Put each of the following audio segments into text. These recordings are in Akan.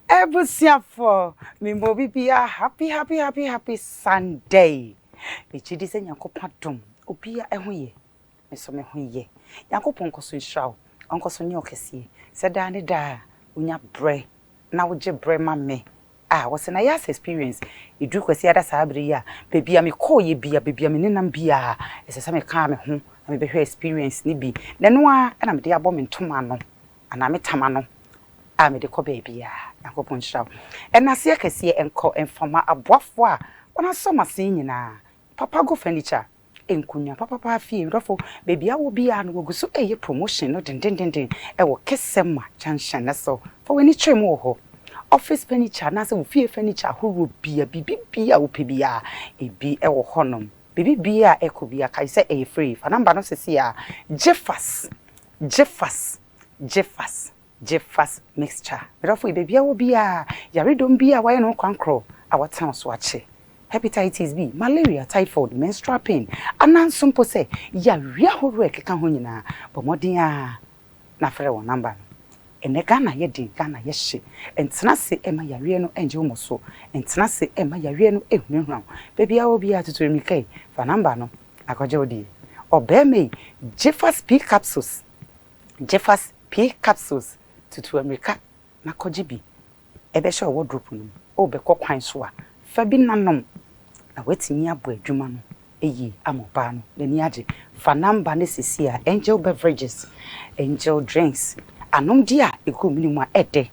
Ebusiafo me mobi bia happy Sunday. Me chidi se Nyankopon dom obia ehoye me so me hoye Nyankopon koso nhrawo onkoso nye okese se da ne da onya bre na woje bre ma me wose na yas experience edu kwasi ada sabre ya bebia me koye bia bebia me nenam bia esesa me ka me ho na me behwe experience ni bi na no a na me de abo me ntoma no ana me tama no me de ko bebia Nyankopon nhrawo enase akese enko enfama aboafo a wona so masen nyina papa go furniture enkunya papa afie rofo bebia wo bia no guso eye promotion no den wo kesema junction na so for weni twem wo ho office furniture na se wo fie furniture horo bia bibia wo pebia ebi wo honom bibia ekobia kai se eye free fa number no sesi a Jeffas mixture rofo bebia wo bia yaredom bia waye no kwankro awatan so ache hepatitis B, malaria, typhoid, menstrual pain. Anansumpo se ya ria horo ekeka ho nyina. Bomodin a na frɛ wo number. Ene Ghana ye din, Ghana ye hye. Entena se ema ya ria no enje wo so. Entena se ema ya ria no ehunhun. Baby a obi a tutu mi kai. Fa number no akɔgye odi. Obeme Jeffas P capsules. Jeffas P capsules tutu America na kɔgye bi. Ebe hye wardrobe no. Obekɔ kwan so a fa bi nanom na wetimi abo adwuma no eyi amoba no n'ani age fa number ne sisi a Angel Beverages Angel Drinks anom dia ekomini mu a ede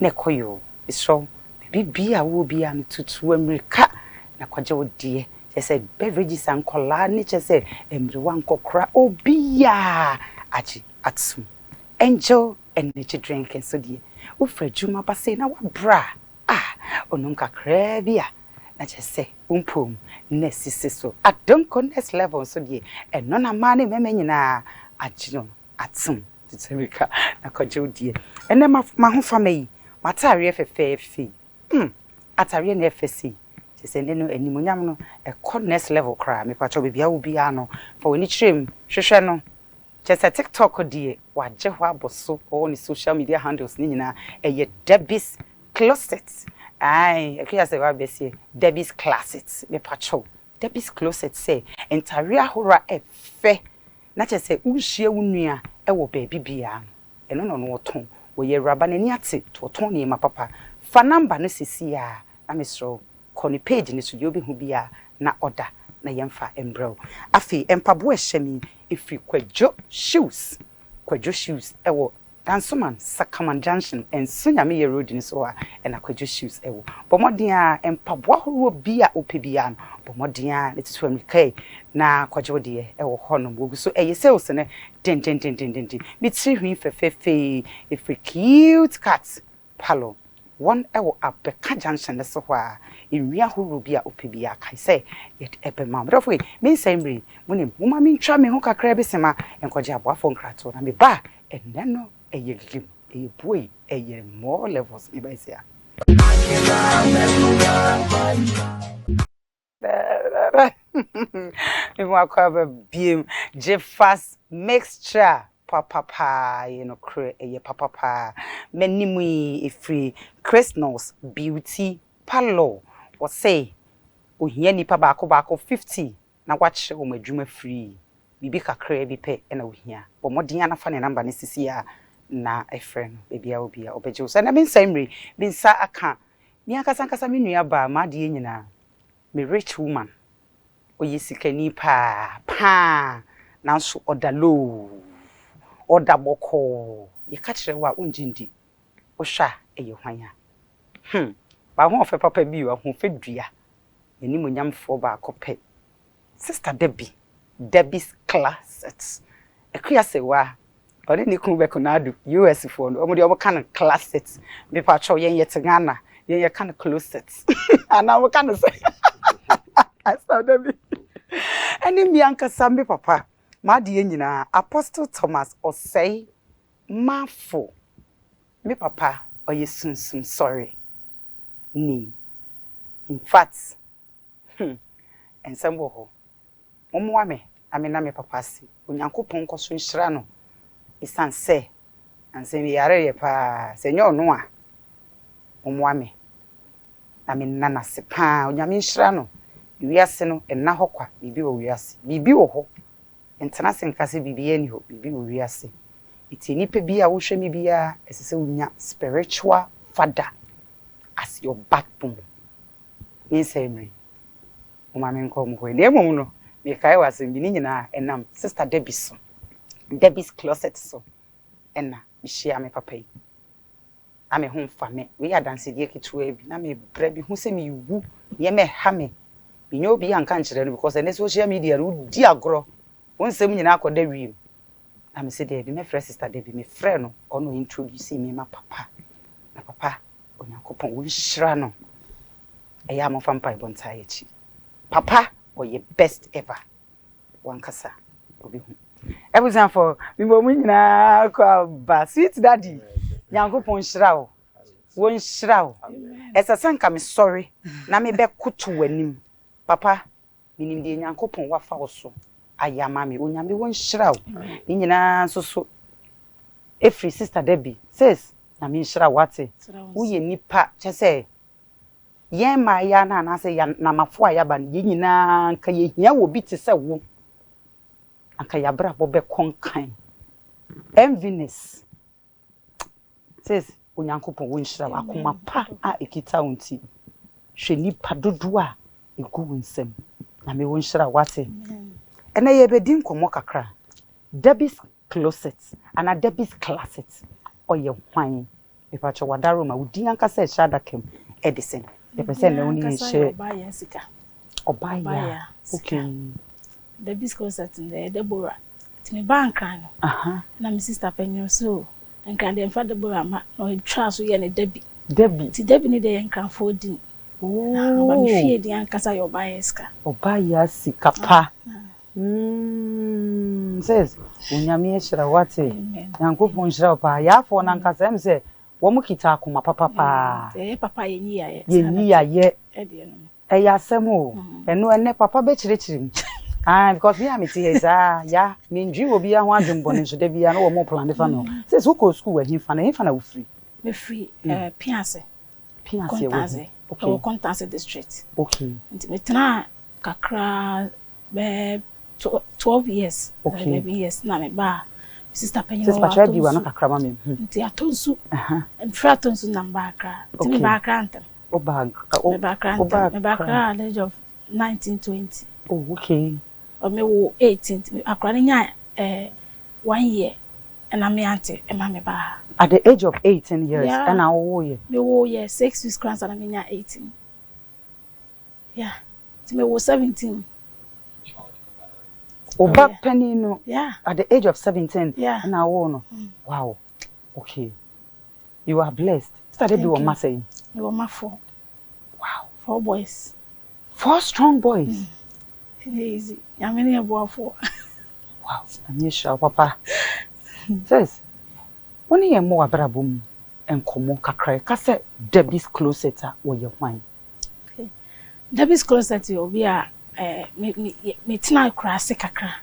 na ekoyo isro bibia wo bia no tutu America na kwaje odie chese beverages ankola ne chese emrewa nkokra obia age atsum Angel energy drink so die wo fra dwuma ba sei na wa bra onum kakra bia na chese umpum nesisi so adonko next level so die eno na ma ne meme nyina agino atum tsemika na kwaje odie ene ma ho fa mai matare efefefe atare na efesi chese ne no animonyam no e next level kra me pacho bibia wo bia no fa woni chirem hwehwe no chese TikTok die waje ho aboso on social media handles ni nyina eye Debbie's Closet. Akiya se wa besie Debbie's Closet me pacho Debbie's Closet say entaria hora efe na chese unhie wunua e wo baabi bia eno no no ton wo ye raba na ni ate to ton ne ma papa fa number no sisi a na mesro koni page ni so ye obi hu bia na order na yemfa embrew afi empabo ehemi efri kwadwo shoes e wo Dansoman Sakaman Junction and Sunyame ye road ni so a na kwadwo shoes ewo bomodin a empabo horo bia opebia bomodin a letutu America na kwadwo de ewo honom wogu so eye sales ne den mi tri hwi fefefe efri cute cat palo one ewo Abeka Junction ne so ho a enwia horo bia opebia kai say yet ebema brofwe me nsembri munim muma mi ntwa me ho kakra besema enkwaje aboafo nkrato na me ba eneno eye gim eye boy eye more levels me by say me wa kwa biem Jeffas mixture papa you know cre eye papa menimu efri Christmas beauty parlor or say ohia nipa baako 50 na wache o madwuma free bibi kakra bi pe na ohia bomodin anafa ne number ne sisi a na efren bebia obia obeje so na me nsamri bi nsa aka mi akasa me nua ba ma de nyina me rich woman oyisikani pa na so odalo odaboko ye ka kire wa unjindi ohwa eye hwan a ba ho ofe papa bi wa ho fedua eni monyamfo ba akopɛ sister Debbie's Closet akuya se wa ɔne ne kunu bɛko na adu US for no ɔmo de ɔmo kan closet me pa cho yen yet Ghana yen ye kan closet ana ɔmo kan se I saw Debbie eni mi ankasa me papa ma de nyina Apostle Thomas Osei Mafo me papa oye sorry ni in fact ensembo ho momwa me amena me papa si onyankopon koso nhira no isanse anse mi yare ye pa se nyo no a momwa me amena na se pa onyame nhira no wiase no enna hokwa bibi wo wiase bibi wo ho entana senkase bibi eni ho bibi wo wiase iti nipa bi a wo hwe mi bia esese unya spiritual father as your backbone ni say Umame nko mko ne mum no me kai wasem bi ni nyina enam sister Debbie so Debbie's closet so enna me share me papa yi ame ho mfa me we ya dance die ketua bi na me bra bi hu se me wu ye me ha me bi nyo bi anka nkyere no because ene social media no di agro won sem nyina akoda wiem na me se Debbie me frɛ sister Debbie me frɛ no ono introduce me ma papa na papa onyankopon wo nhira no eya mo fampa ibonta echi papa or your best ever wankasa obi hu everything for me bo nyina kwa ba sweet daddy nyankopon nhira wo won nhira wo esasanka me sorry na me be kutu wanim papa minim de nyankopon wafa wo so ayama me onyame won nhira wo ni nyina so every sister Debbie says na me nhira wate wo ye nipa chese yen ma ya na say na mafo aya ba ne nyina nka ye hia wo bi te se wo anka ya bra bo be konkan enviness says onyankopon wo nhira wa akoma pa a ekita wonti hwe nipa dodo a egu wonsem na me wo nhira wate ena ye be din komo kakra Debbie's closet ana Debbie's closet oye hwan e pa cho wadaro ma wudi anka se shada kem Edison the person only share Obaya. Okay. The biscuits at the Deborah. To me bank no. Na my sister penyo so. And can dem fa Deborah ma no trust we na Debbie. Ti Debbie ni dey enkan folding. Oh. Ba me fie di ankasa your Obaya ska. Obaya sika pa. Says unyame hira wate. Yankopon hira pa. Ya fo na ankasa em say womu kita akoma papa pa papa yenyi ye ya semo eno ene papa be chirechirim because me amiti heza ya me ndwi obi ya ho adwembone so da bia na wo mo plan de fa no says who go school we fa na wo free me free Piase okay Kontase district okay nti me tena kakra be 12 years 11 years na me ba sister penyo sister try bi wa na kakra ma me nti atonsu mfra tonsu na mbakra nti me bakra ntem me bakra at the age of 1920 oh okay or me wo 18 akra nya 1 year and am auntie e ma me ba at the age of 18 years and I wo ye me wo ye 6 weeks grandson and me nya 18 yeah nti me wo 17 Oba penny no at the age of 17 and I won. Wow. Okay. You are blessed. Started be one say. You were my 4. Wow. 4 boys. 4 strong boys. Easy. Ya many about 4. Wow. I'm sure papa. Says when you more abrabum and komo kakra ka say Debbie's closet wo ye hwan. Okay. Debbie's closet you be a me tina krase kakra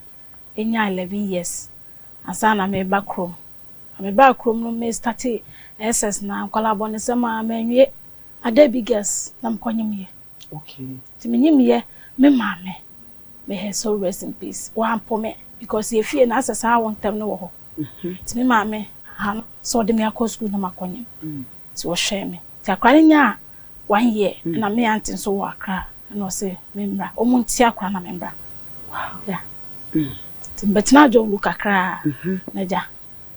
enya 11 years asana me backroom no me start SS na kwala bone sama menwe Debbie girls na mkonyim ye okay ti menyim ye me mame me her soul rest in peace wa ampo me because ye fie na asesa won tam no wo ho ti me mame ha so de me akọ school na makonyim ti wo hwe me ti akwara nya 1 year na me auntie so wo akra no say membra omunti akwa na membra wow yeah betina jo lu kakra na ja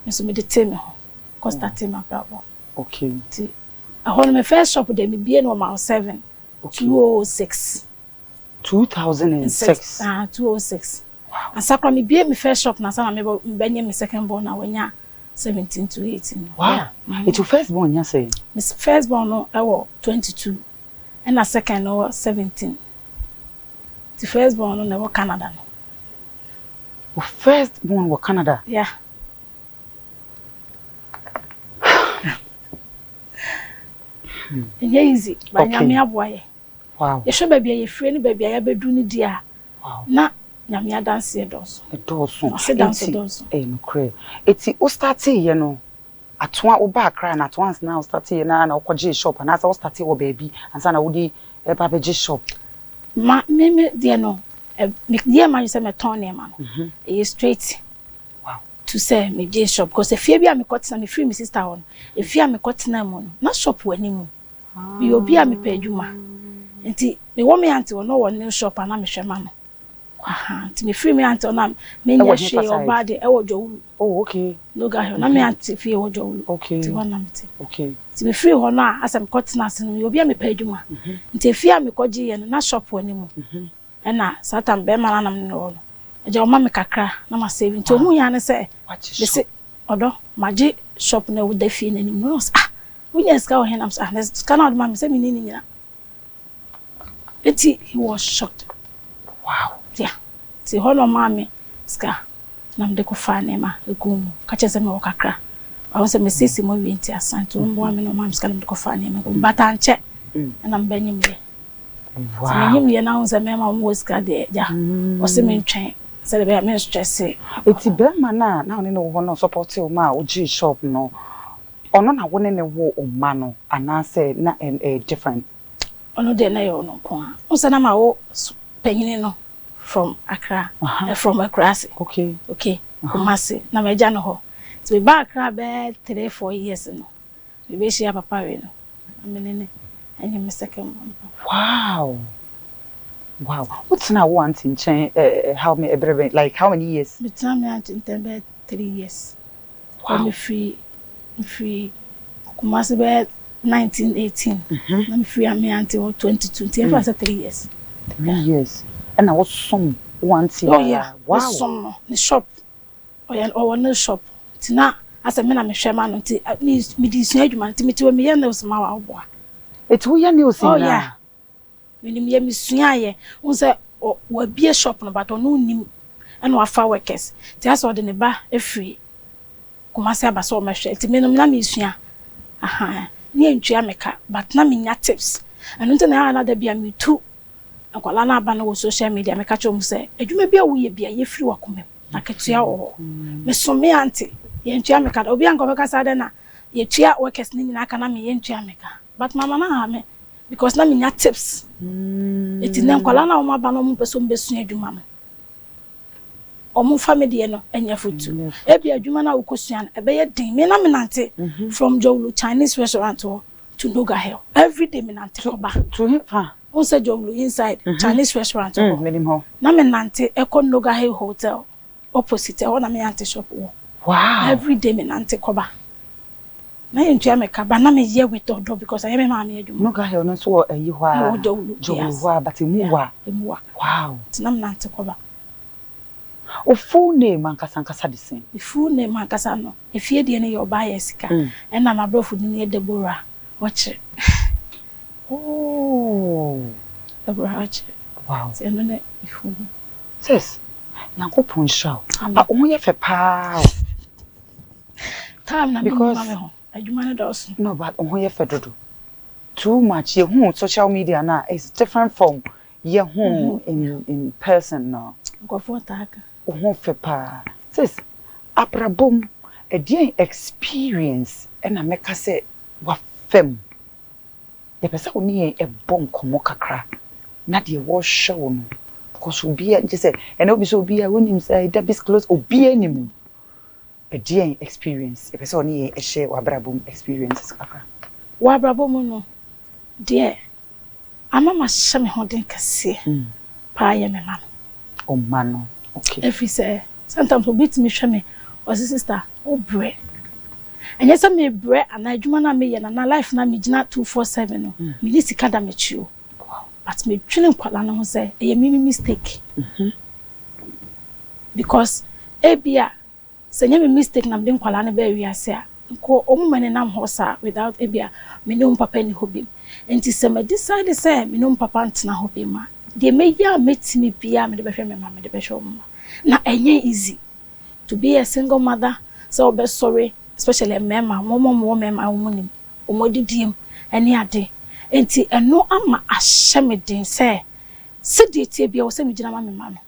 meso me de teme ho ko start me bravo okay ti ahon me first shop de me bie no ma 7 2006 2006 wow asakra me bie me first shop na sana me benye me second born na wanya 17 to 18 wow it's your first born ya say me first born no 22 and a second no 17. The first born no Canada no. The first born was Canada. Yeah. Easy, but nyame aboye. Wow. You should be a friend, baby. I be doing dear. Wow. Na nyamia dance here does. It does. Sit down so does. No cray. It's o start you know. Atwa o ba cry na at once now start na okwaje shop and as I start o baby and sana wo di e ba beje shop. Ma me dear no. Me dear man you say me turn name man. E straight. Wow. To say me dey shop because if you be am cut na me free me sister on. If you am cut na mo na shop wani mu. Me obi am pe adwuma. Nti me wo me auntie no wo new shop na me hwe ma no. Aha, nti me free me auntie na me nya hwe oba de e wo Jowulu. Oh, okay. No ga na me auntie fie wo Jowulu. Okay. Ti wana mti. Okay. Ti me free ho na asem cut na se no obi am pe adwuma. Nti fie am koji ye no na shop wani mu. Na satan be ma na nam no. Eja o ma me kakra na ma save nti o mu ya ne se be se odo maji shop na wo da fie na ni no. Ah, wunya ska o henam sa na ska na o ma me se me ni nyina. He was shocked. Wow. Yeah. See, hold on, mommy. Ska. Nam de ko fa nema egum. Ka chese me wakakra. I want to me sisi mo wi nti asan to mbo me no mam ska nam de ko fa nema. Bata nche. Na mba nyim ye. Wow. Se nyim ye na unse me ma mo ska de ja. O se me ntwen. Se de be me stress. Eti be ma na oni no wo no support o ma o G shop no. Ono na wo ne wo o ma no anase na different. Ono de na yo no ko a. Unse na ma wo penyini no from Accra. From Accra. Okay. Okay. Kumasi. Na meja no ho. So we back Accra be 3-4 years no. We be share papa we no. Amenene. Enye me second one. Wow. Wow. What's now want in change how many like how many years? Me time me in 3 years. Wow. Me free Kumasi be 1918. Na me free am until 2020. For 3 years. 3 years. And I was some once. Oh yeah. Wow. Some the shop. Oh yeah, or no shop. Tina as a me na me hwe ma no nti me di sua adwuma nti me ti we me ye na osma wa oboa. It we yan news. Oh yeah. Me ni me sua ye. Unse wa bie shop no but no nim and wa fa workers. Ti as ode ne ba efri. Kumasi aba so me hwe. Ti me no na me sua. Aha. Ni entwa meka but na me nya tips. Anu nti na na da bia me tu. Akwala na aba no social media me ka cho mu se adwuma bia wo ye bia ye free wakomem na ketua wo me so me anti ye ntua me ka obi anko me ka sa de na ye tua workers ni nyina aka na me ye ntua me ka but mama na ha me because na me nya tips eti na akwala na wo aba no mu peso mbesu adwuma no omu family no enya fotu e bia adwuma na wo kosua na ebe ye den me na me nante from Jowulu Chinese restaurant to Noga Hill every day me nante ko ba to him Onse Jowulu inside Chinese restaurant. Na me nante eko Noga Hill Hotel opposite e na me ante shop wo. Wow. Every day me nante koba. Na yentua me ka ba na me ye with odo because I me ma me adwuma. Noga Hill no so ayi hwa. Jowulu but emuwa. Wow. Tina me nante koba. O full name ankasa the same. The full name ankasa no. Efie de ne your buy sika. E na ma brofo ni Deborah. Watch it. Oh, wow. So no ne ifu. Sis, Yankopon show. But only fe pa. Time na because me ho. Adwuma ne dos. No, but only fe dodo. Too much ye hu social media na is different from ye hu in person now. Go for taka. Oho fe pa. Sis, aprabom e dey experience e na meka say wa fem. The person who need a bon komo kakra na de wo show no because obi just say and obi so obi when him say that is close obi animu a dear experience the person need a share wa brabum experiences kakra wa brabum no dear amama shame hoden kase pa ye me man o man okay every say sometimes obi to me hwe me o sister o bre and yes me bre and adwuma na me ye na life na me gina 247 no me ni sika da me chiwo but me twene kwala no ho say e me mistake because ebia se nya me mistake na me kwala na ba wi ase a ko omumane nam ho sa without ebia me no papa ni hobi enti se me decide say me no papa ntena hobi ma de me ya metimi bia me de be hwe me ma me de be hwe mama na enye easy to be a single mother so be sorry especially mema mama mema womunim omodidiem ene ade enti eno ama ahye me den se de tie bia wo se me gina ma me ma no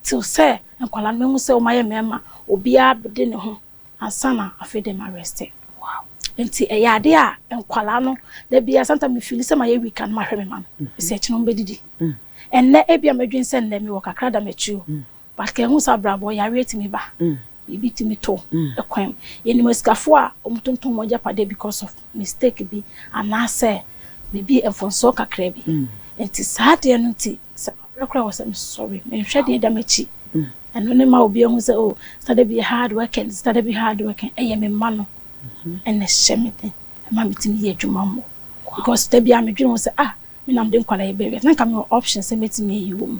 till se enkwala no hu se o maye mema obi abde ne ho asana afede ma rest wow enti eyade a enkwala no da bia santa me feel se maye week an ma hwe me ma no se echi no mbedidi enne ebia madwin se nne me wo kakra da machiu but ke hu sa brabo ya rate me ba bibi timi to ekwan yeni maskafo a omtonton moja pade because of mistake bi anase bibi enfonso kakra bi enti saade no ti rekra was I'm sorry me hwede da machi eno ne ma obi hu se oh started be hard working eye me ma no ene shemete ma mitimi ye adwuma mo because da bia me dwene se me nam de nkwala ye bebe na kam option se metimi yi wo mu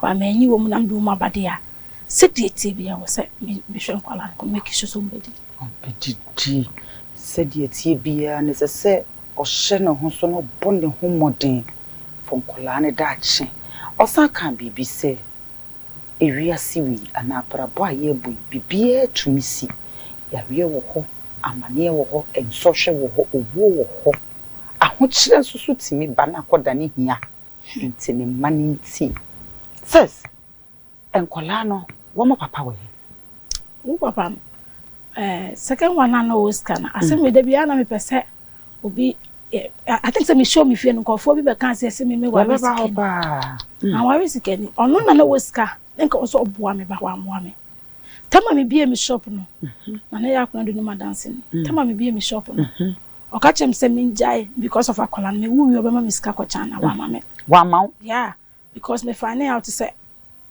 ba ma enyi wo mu nam do mu abade a sedieti bia wo se me hwe nkwala ko make sure so mbedi ombedidi sedieti bia ne se o hye no ho so no bonne ho moden fonkola ne daache osan kan bibi se ewia siwi ana prabo aye boy bibia tumisi ya wie wo ho amane wo ho ensohwe wo ho owo wo ho ahokyere susu timi ba na koda ne hia ntini mani nti says enkola no wo mo papa we wo papa second one na o scan asem we da bia na me pese obi I think say me show me fear nko fo bi be kan say me wa scan and wa scan ono na wo scan nka o so oboa me ba wa mo me tama me bia me shop no na na ya kuna do no dancing tama me bia me shop no o ka chem say me njai because of akola me wu obema me sika ko chana wa ma me wa ma yeah because me find out to say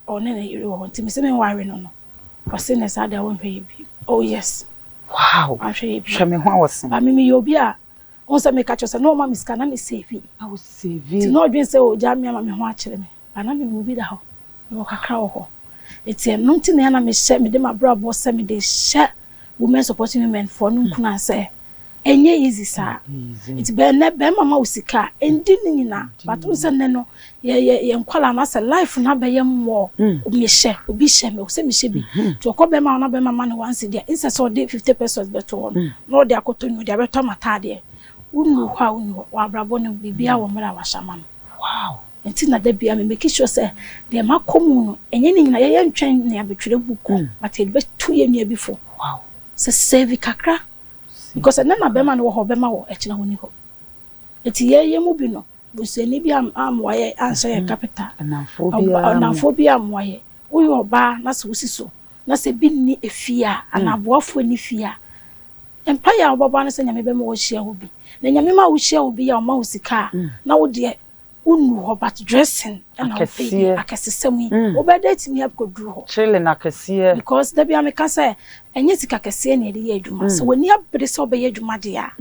o ne na yiri wo nti me say me worry no o say na sa da won hwe bi oh yes wow I hwe bi hwe me ho awosen ba me yobi a on say me ka cho say no ma me sika na me save I was save ti no dwen say o ja me ama me ho a kire me ba na me obi da ho me kakra wo ho eti no nti na me hye me de ma brabo se me de hye women supporting women for no kuna say enye easy sa eti be na be mama usika endi ni nyina but on say ne no ye nkwala na say life na be ye mo me hye obi hye me se me hye bi to ko be ma na be mama no once dia insa so de 50 pesos beto on no de akoto no de beto mata de unu kwa unu wa brabo no bibia wo mra wa shama no wow enti na da bia me make sure say de makomu no enye ni nyina ye ntwen na abetwere buku but e be tu ye nua bifo wow se save kakra because na bema no ho bema wo echina honi ho eti ye mu bi no buseni bi amwa ye anso ye capital na phobia amwa ye uyo oba na se usiso na se bi ni efia anaboafo ni fia empire obaba na se nyame bema wo hia ho bi na nyame ma wo hia ho bi ya o ma usika na wo de unu ho but dressing na o pay akesesemu obeda timi akoduru ho chile na kese because da bia me ka say enye sika kese na ede ye adwuma so woni abere so be ye adwuma de a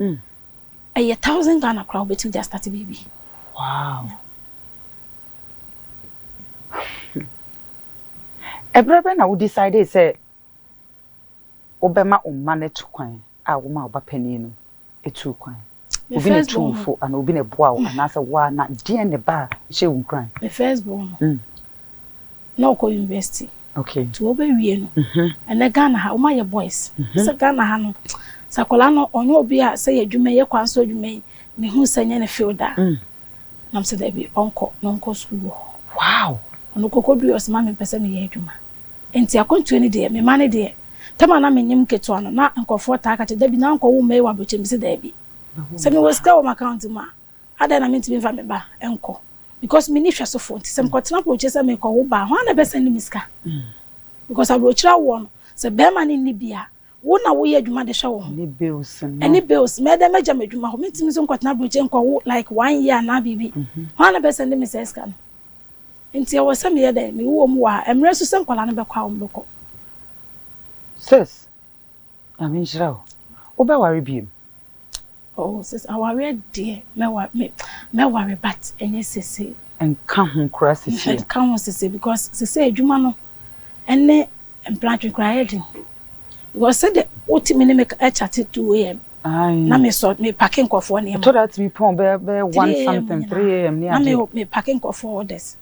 eye 1000 Ghana crowd betim just start baby wow ebrebe na wo decide say obema umane tukwan a wo ma obapani no etu kwan obi ne tumfo ana obi ne boa wo anasa wa na die ne ba hye wunkran the first born no ko university okay to obewie no ene Ghana ha o ma ye boys se Ghana ha no sakola no onye obi a se ye dwuma ye kwanso dwuma me hu sanye ne fielda nam se da bi onko school wow ono kokodu osma me pese me ye dwuma enti akontu ni de me mane de tama na menyim keto ano na nkofo ta aka te da bi na nkwo wo me wa boche me se da bi se me was ka wo account ma ada na me ntimi fa me ba enko because me ni hwe so fo nti se mkotena po che se me ko wo ba ho na be send me ska because abrochira wo no se be ma ni bia wo na wo ye adwuma de hwe wo ni bills no any bills me da meja madwuma ho me ntimi so nkotena broche nko wo like 1 year na bibi ho na be send me ska no nti e wo se me ye da me wo mu wa emre so se nkwala no be kwa wo mbeko sis I mean jraw oba worry biem oh sis our red dear me worry but enye sese and come cross sese and come sese because sese adwuma no ene emplant required because said the ultimate me make chat 2 am na me so me packing kofo na to that me pon be 1 something 3 am na me packing kofo orders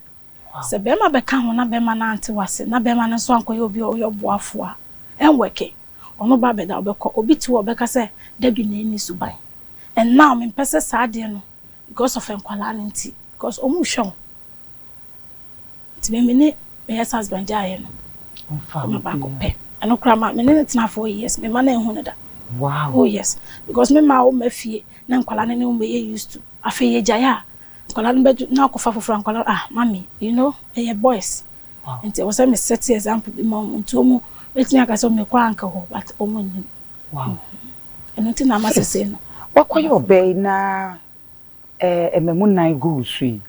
se be ma be kan ho na be ma na ante wase na be ma na so ankoye obi oyo boafo a enweke ono ba be da obekọ obi ti wo beka se da bi na ni subai and now me pese saade no because of enkwala nti because omu hwon ti me ne me husband jaye no ma ba ko pe eno kra ma me ne tena 4 years me ma na ehun ne da wow oh yes because me ma o mafie na enkwala ne o me used to afa ye jaya enkwala no be na akofa foforo enkwala mami you know boys wow nti was me set example bi ma nto mu wetin aka so me kwa anka ho but omu nyi wow eno ti na ma sese no wakoye obey na ememu nan go sui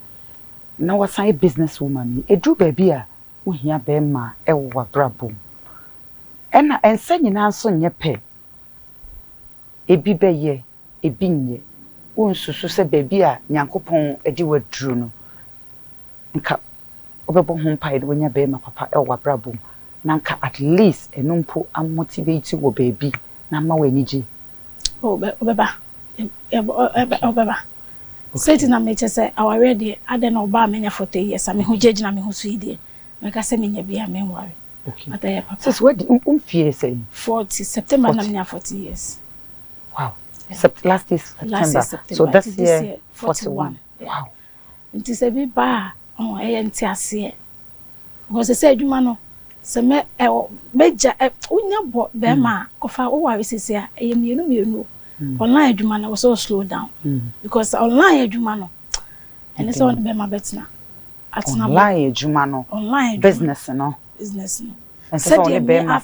na wasan business woman edu baby a wohia be ma ewa brabom ena ensa nyina so nye pe ebi beye ebi nye wonsusu se baby a nyankopon edi waduru no nka obebo ho pai de wonya be ma papa ewa brabom na nka at least enumpo amotivate wo baby na ma waniji obeba Seti na meche se aware de ade na oba menya 40 years me ho jeje na me ho sui de meka se menya bia me nware okay ata ya papa so what fie say 40 September na menya 40 years wow last is September so this year 41 wow nti se bi ba eye nti ase because se adwuma no se me meja unya bo be ma kofa wo ware sese a eye mienu online adwuma na was so slow down because online adwuma no and so on be ma betina atna online adwuma no online business no and so on be ma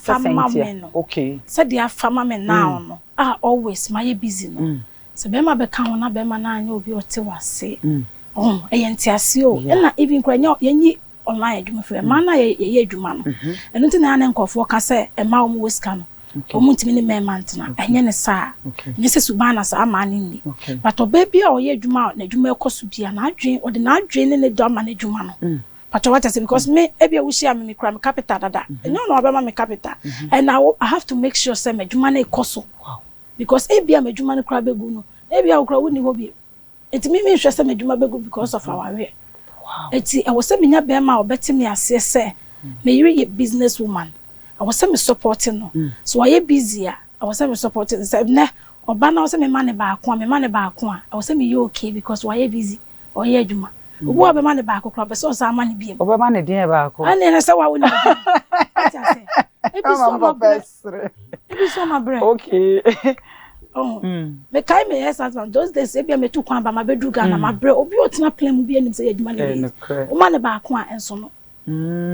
no okay said the afama me now no always my busy no so be ma be ka wona be ma na anya obi ote wase enti ase o na even kwanya yenyi online adwuma fe ma na ye adwuma no eno nti na na nkofo ka se e ma o mu weska no omuntimi ne memant na enye ne saa ne se subana saa ma ne ni but obaby a oye adwuma na adwuma ekoso bia na adwen ode na adwen ne do ma na adwuma no but what I say because me ebia wo share me kra me capital dada enye no obema me capital and I have to make sure say me adwuma na ekoso because ebia me adwuma ne kra begu no ebia wo kra wo ni hobi enti me hwe say me adwuma begu because of our way enti I was say me nya be ma obetimi ase say me yiri business woman I was me supporting no so I busy I was me supporting said na oba na was me man ba ko I was me you okay because why busy or ye adwuma obo oba man ba ko kra be so sa man biem oba man din ba ko ani na say wa woni ebi so ma bre okay oh me kai me yes husband those days ebia me tu kwan ba ma bedu ga na ma bre obi otina plan mu bi anim say adwuma na o man ba ko enso no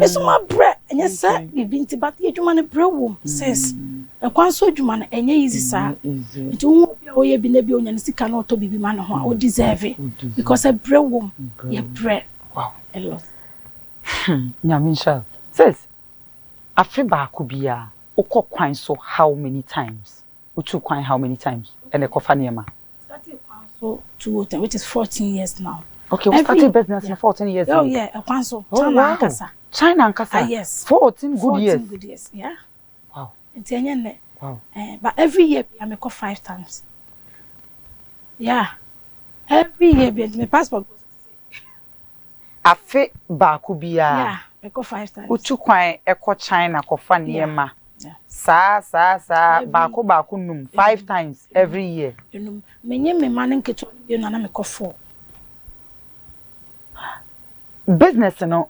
eso ma bre enye sa bibinti but adwuma ne bre wo says e kwan so adwuma na enye easy sa nti wo bia o ye bi na bi onya ne sika na oto bibi ma no ho o deserve it because e bre wo ye bre wow a lot nyamisha says afi ba ko bia ukokwan so how many times utu kwan how many times and e kofa niema started kwan so 2 which is 14 years now. Okay, we started business in 14 years. Oh yeah, a kwanso. China and Kasa. Yes. 14 good years. 14 good years, yeah. Wow. It's a wow. But every year I make 5 times. Yeah. Every year my passport goes. Afe ba ku bia. Yeah, I go 5 times. Utu kwan eko China ko fa niema. Yeah. Sa ba ku num 5 times every year. Menye me man nketo bi na me ko 4. Business no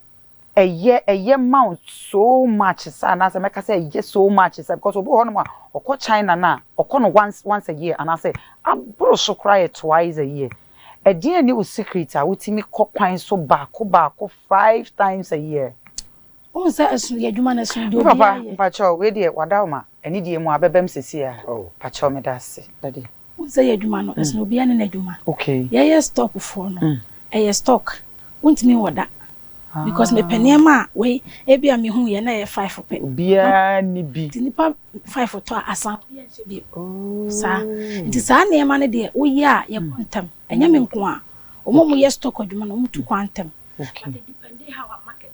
a year mount so much sa na say make say a so much sa because obo ho no ma okọ China na okọ no once a year and I say abro so cry twice a year e dey any secret a wutimi kokwan so ba ko 5 times a year on say asu ye adwuma na sun do bi papa pacho we dey wadaw ma eni dey mu abebem sesi a pacho me da se daddy on say ye adwuma no asu obi ane na adwuma okay ye stock for no ye stock untimi woda because me penema we ebia me hu ye na ye 5 pe bia ni bi nipa 5 to asan bia che bi sa nti sa na ema ne de wo ya ye kontam enya me nko a omo ye stock adwuma no mutu kwantam okay but depending how our market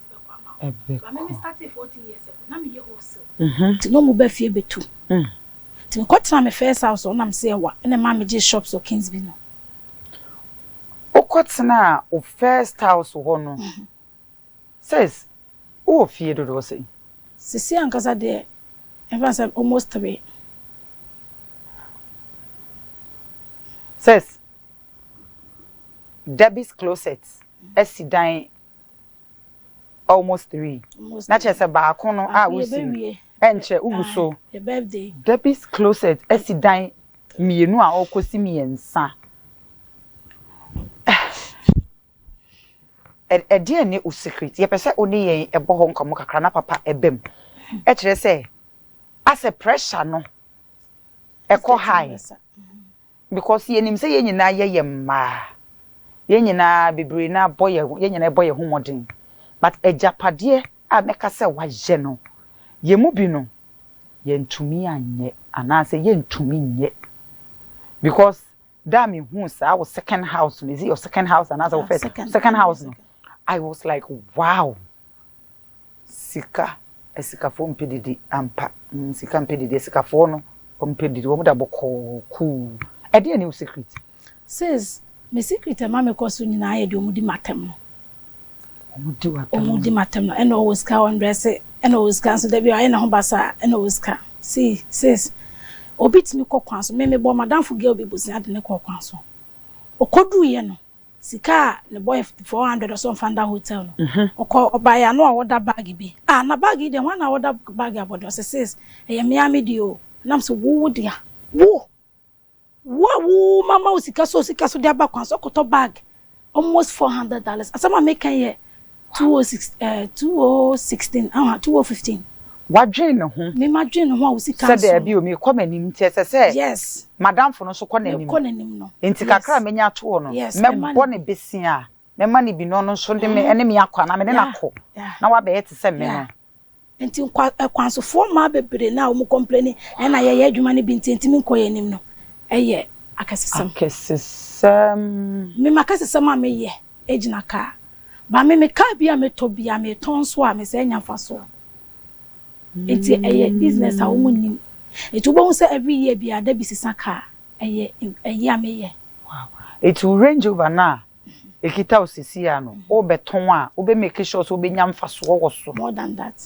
be kwa ma but me started 14 years ago na me ye wholesale ti no mu ba fie betu ti ko tra me first house on am say wa na ma me je shops o Kingsby no okotena o first house ho no says o fie do say sisi ankasa de ever say almost 3 says Debbie's closet esi dan almost 3 na che se ba kono usi enche uguso your birthday Debbie's closet esi dan mienu a okosi miensa dia ne o secret ye pese oni yen ebo ho nkomo kakra na papa ebem e kire se as a pressure no eko high because ye nim se ye nyina ye yemma ye nyina bebre na boy ye nyina boy ho modern but ejapade a meka se wa je no ye mu bi no ye ntumi anye ana se ye ntumi nye because that me who say our second house is it your second house and as our first second house no I was like wow sika fo mpedidi ampa sika mpedidi sika fo no mpedidi wo da boko ku e dey any secret says me secret ma me koso nyina aye de omudi matem no omudi matem no and always ka on dress and always can so there be aye na ho basa and always ka see says obit mi kokwan so me bo madam fo girl be busin ade ne kokwan so okodu ye no sika ne boy 400 or so fanda hotel no obaya no awoda bag bi na bag dey one awoda bag abodo says e me amedio nam so wo dia wo mama usika so dey abakwan so koto bag almost $400 asama make here 2015 wadwen ne ho me madwen ne ho usika so dey bi o me komanim tie se yes madam fo no so konanim no enti kakra menya to no me bo ne besia me ma ne bi no no so de me ene me akwa na me ne nako na wa be yete se me no enti kwanso fo ma bebre na o mu complain na ye adwuma ne bi enti mi nkoye nim no eye akasesem me makasesem a me ye ejina ka ba me ka bia me to bia me ton so a me se nya fa so enti eye business a o mu nim eti wo say every year bia da bi sisa ka eye a me ye wow it will range over na ekita osisi ya no o beton a o be make sure so be nya mfa so wo so more than that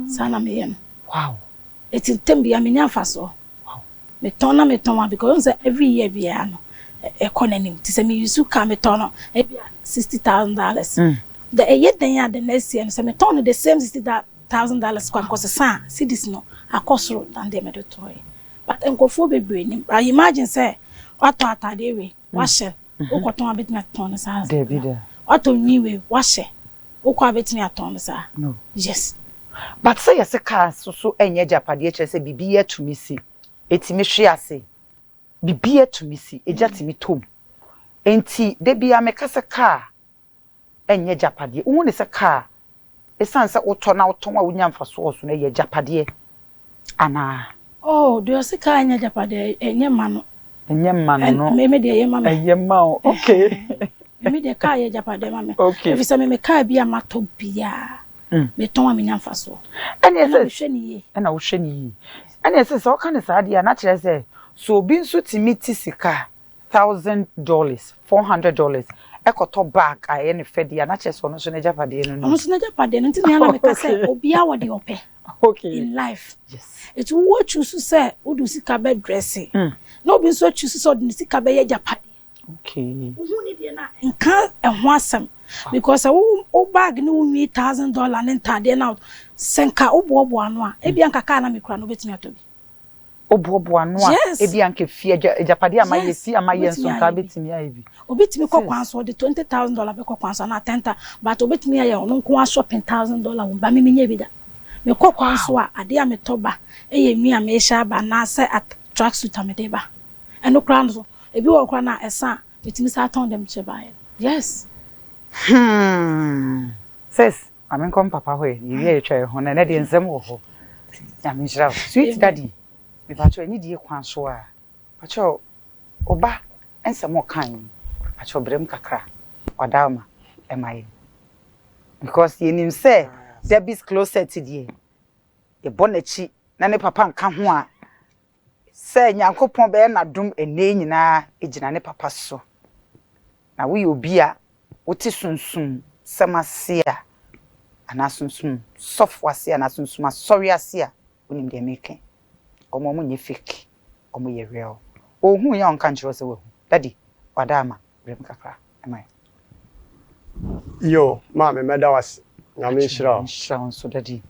sana me ye wow eti tembi a me nya mfa so me ton because every year bia no economy ti say me use ka me ton e bia $60,000 the eye den ya the next year say me ton the same $60,000 kwa because sa see this no akosoro than the medo toy but enkofo bebre ni I imagine say wato atade we wahye ukoton abetimi aton sa David wato nwiwe wahye ukwa abetimi aton sa no yes but say yes ka so enye japade che say bibi ya tumi si etimi hwe ase bibi ya tumi si eja timi tom enti de bia meka se ka enye japade wo ne se ka esanse uto na uton wa unya mfaso so na ye japade ana oh do you see ka enye japade enye ma no me de ye ma me enye ma okay me de ka ye japade ma me okay if say me ka bia mato bia me ton wa me nya mfaso ene se hwe ni ye ena wo hwe ni yi ene se so ka ne sa dia na kire se so bi nso timiti sika $1,000 $400 ekoto bag aye ne fedi ya na kire so no so ne japade no no so ne japade no nti na me ka se obi a wo de ope okay in life yes it what choose say odu sika be dressing no be so choose so odu sika be ye japade okay who need na nka ehho asem because o bag no won $1,000 ne ntade na senka obobo ano a ebia nkaka na mekura no betimi atobi obobo ano a ebia nke fie japade amaye si amaye nso nka betimi ayebi obetimi kokwanso de $20,000 be kokwanso na 10,000 but obetimi aye ono nko shopping $1,000 wo ba me menye bi da me kokwanso a ade a metoba eye nwi a me sha ba na say track suit amedeba eno kra no ebi wo kra na esa betimi sa ton dem cheba yes sis amen kom papa hoye yi ye twa ho na de nsem wo ho ya me shira sweet daddy me pa cho ni die kwan so a pa cho oba ensem kan pa cho brem kakra odama emaye because ye nim say Debbie's closet die e bonachi na ne papa nka ho a say nyankopon be na dum ene nyina ejina ne papa so na we obi a wote sunsun samasia ana sunsun sofwase ana sunsun asori ase a onim de meke omo mo nye fake omo ye real ohun ya onka nchiro se we daddy wadama Brem kakra. Am I? Yo, mama meda was. Na me nshira. Nshira so daddy.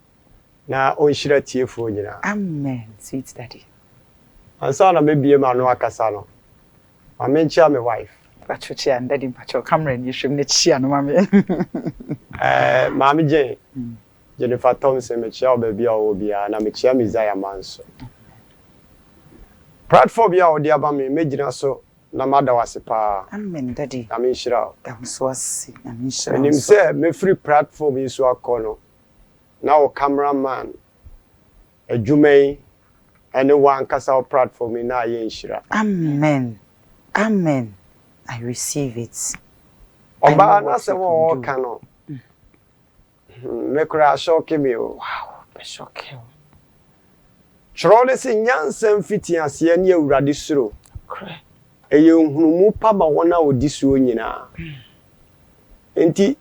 Na o nshira tiefo nyina. Amen, sweet daddy. Ansa na me bie ma no akasa no. Ma me nchia me wife. Pachochi and daddy pacho camera ni hwem ne chia no mama. Mama Jane. Jennifer Thompson me chia obabi a obia na me chia Messiah Manso. Platform ya odi aba me megina so na mada wase pa. Amen daddy. Na me nshira. Da so asi na me nshira. Nim say me free platform yi so akono. Na o cameraman adwumai ene wan kasa o platform na ye nshira. Amen. Amen. I receive it. Oba na se wo ka no. Me kura shock me o. Wow, be shock. Chirole se nyansam fiti ase ne awurade suro. Kre. Eye hunumu pa ma wona odi suo nyina. Enti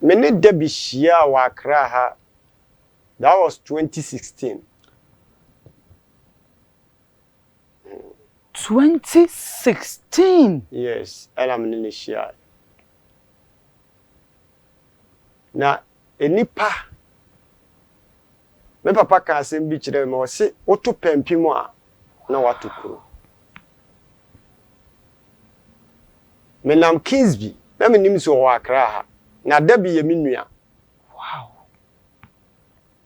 mene Debbie Shia wa Accra ha. That was 2016. 2016. Yes, and I'm in the Shia. Na enipa me papa ka asem bi kire me o se woto pampim a na watukuru. Me nam Kingsby na me nim so wa Accra ha. Na Debbie ye minua. Wow.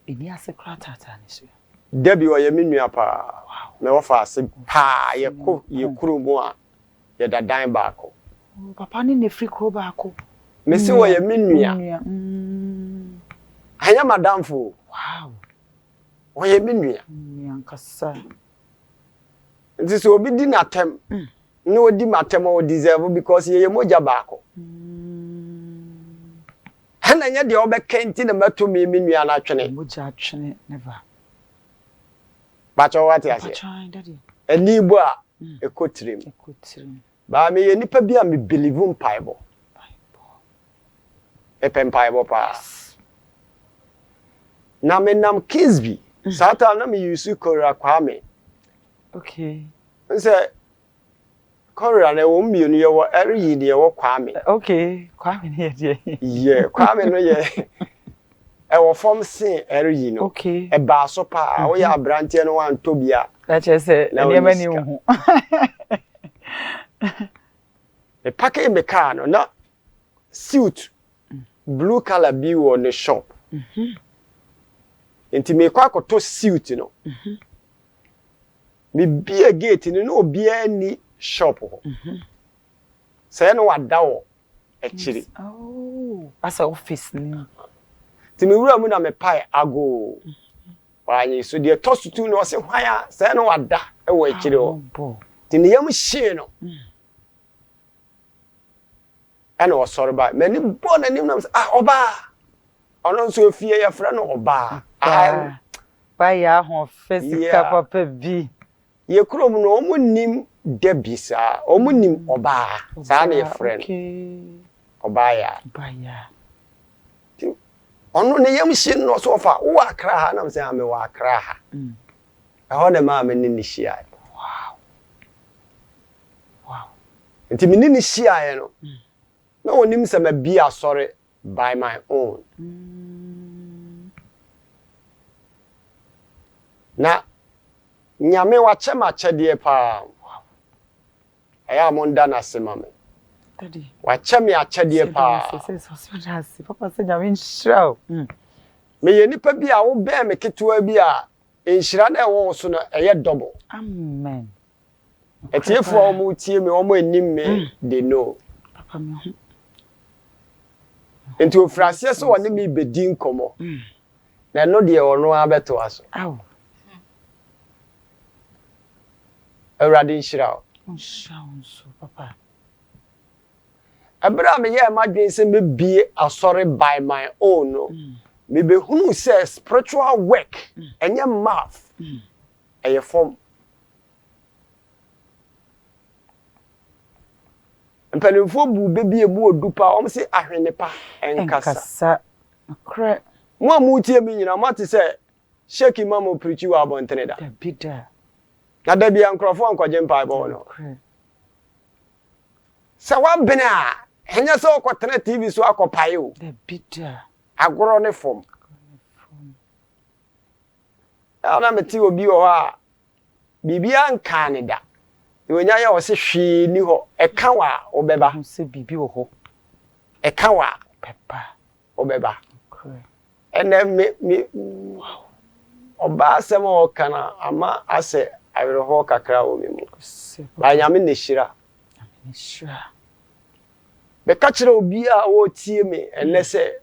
Eni ase kra tata ni so. Debbie o ye minua pa. Wow. Me wo fa ase pa ye kuru mu a ye dadan baako. Papa ni ne free kro baako. Me se wo ye minua. Anya madamfo. Wow. O ye minua. Nyankasa. Nti so obi di natem. No di matem o deserve because ye moja baako. Hana nya de obekenti na mato me minua na twene. Moja twene never. Bacho what ase. Bacho daddy. Ani bo a ekotirim. Ekotirim. Ba me ye nipa bi a me believe mpaibo. Epempaibo pa. Na me nam Kingsby. Sata na me use Kora Kwame. Okay. Nse Kora na wo mienu ye wo eri de ye wo Kwame. Okay. Kwame ne ye. Yeah, Kwame no ye. E wo form sin eri no. Okay. E ba so pa wo ya brantie no wan tobia. That you say ne mani hu. E pack me car no na suit blue color bi wo ne shop. Enti me kwa koto suit no. Me bia gate ni no bia ni shop ho. Say no wada wo ekiri. Oh, as a office ni. Ti me wura mu na me pai ago. Wanyi so de toast tu no se hwan say no wada e wo ekiri ho. Ti ne yam hye no. Ana o sorry ba me ni bo na nim na oba. Ono so fie ya fra no oba. Ba ya ho physical papa bi. Ye krom no omunim Debbie sa omunim oba sa na ye friend. Okay. Oba ya. Ba ya. Ono ne yam hye no so fa wo Accra ha na me say ame wo Accra ha. Ho na ma me ni hia. Wow. Wow. Nti me ni hia ye no. Na onim se ma bi asori by my own. Na nyame wa chema chede pa. Aya monda na sema me. Daddy. Wa cheme achede pa. Papa say nyame nshira. Me ye nipa bi a wo be me ketewa bi a enhira na ewo so no eye double. Amen. Etiefo a mo tie me omo anim me they know. Papa me. Enti ofrase so woni me bedi nkomo. Na no de ono abeto aso. Aw. Awurade nhyira. Nshira papa. Abra me ye madwen se me bie asori by my own no. Me be hunu say spiritual work enye math. Eye form. Mpanimfo bu bebi ebu odupa om se ahwenepa enkasa. Akre. Mo amutie mi nyina mate se sheki mama preach wa abontene da. Da bida. Na da bia nkrofo ankoje mpa ibo no. Sa wa bena henya so kwotena TV so akopae o. The bitter. Agoro ne fom. Ana meti obi o ha bibia nka ne da. Wonya ya wo se hwe ni ho eka wa obeba. Ho se bibi wo ho. Eka wa Pepper. Obeba. Okay. Ene me wow. Oba asem o kana ama ase awere ho kakra wo me mu. Ba nyame ne hira. Nyame hira. Be ka kire obi a wo tie me ene se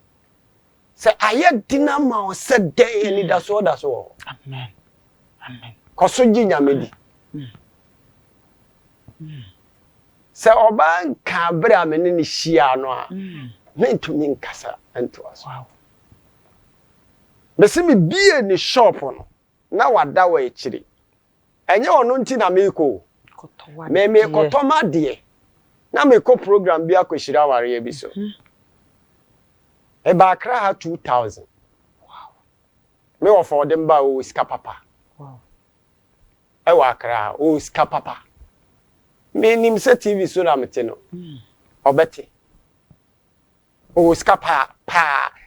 aye dinama o se den ni da so. Amen. Amen. Koso gi nyame di. Se oba nka bra me ne hia no a. Mentumi nkasa ento aso. Wow. Mesi mi bie ni shop no na wada wa ekire. Enye ono nti na meko. Me kotoma de. Na meko program bi akoshira ware bi so. E ba akra ha 2000. Wow. Me ofo dem ba o ska papa. Wow. E wa akra o ska papa. Me nim se TV so na mete no. Obeti. O ska pa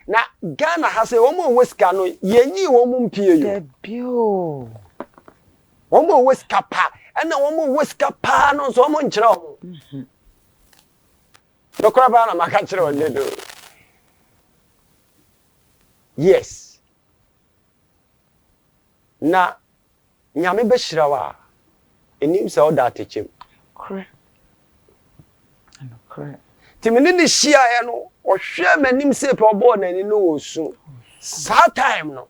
na Ghana ha say omo weska no yenyi omo mpie yo. Debio. Omo weska pa na omo weska pa no so omo nkyere omo. Dokora ba na maka kyere onde do. Yes. Na nyame be hirawa enim se oda atechem. Correct. And correct. Timini ni hia ya no ohwe manim se pe obo na ni no osu. Sa time no.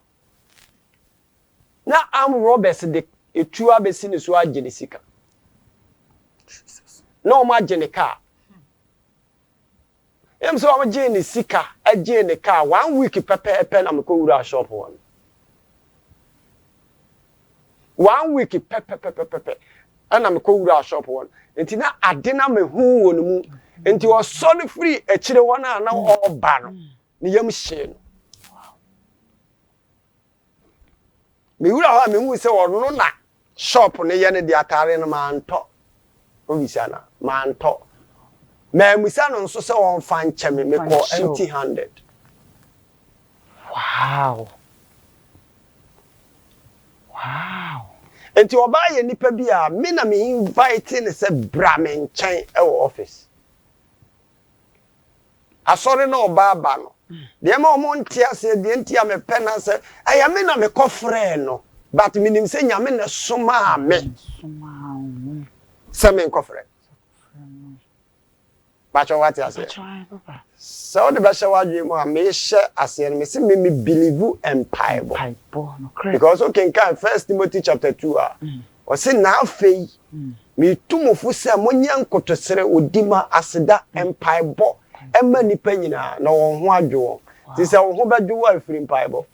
Na am Roberts de etu abesi ni so agene sika. Na o ma agene ka. Em so am agene sika, agene ka 1 week pepe na me ko wura shop won. 1 week pepe. Ana me ko wura shop won. Enti na ade na me hu won mu. Enti o solid free e kire wona na oba no. Ni yam hye no. Me wura ha me hu se wono na shop ne ye ne de atare no ma nto. Obisa na ma nto. Me musa no nso se won fa nche me ko empty-handed. Wow. Wow. Enti oba ye nipa bi a me na me invite ne se bra me nchen e wo office. Asori na oba ba no. De ma omo ntia se de ntia me pena se aya me na me kofre no. But minim se nyame na soma me. Soma. Se me kofre. Bacho what you say? Papa. So the best way you mo me share ase me se me believe empire. No correct. Because okay can 1 Timothy chapter 2 o se na afei me tumofo se monya nkotosere odima aseda empire bo emma nipa nyina na won ho adwo ti se won ho badwo afiri empire bo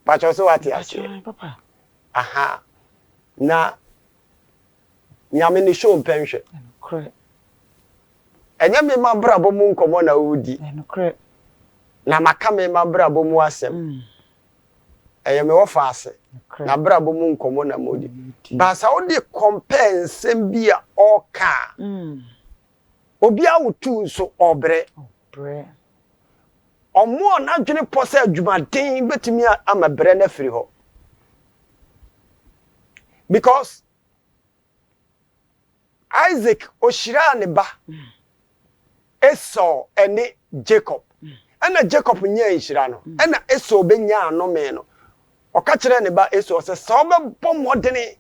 bacho so what you say? Papa. Aha na nyame ni show penhwe Correct. Enye me mabra bo mu nkomo na wudi. Correct. Na maka me mabra bo mu asem. Eye me wo fa ase. Na bra bo mu nkomo na modi. Ba sa wo de compare nsem bia oka. Obi a wotu so obre. Obre. Omo na dwene pose adwumaden betimi amabre na firi ho. Because Isaac oshira ne ba Esau ene Jacob ana Jacob nya nshira no ana Esau benya anome no oka kire ne ba Esau se so be bomodene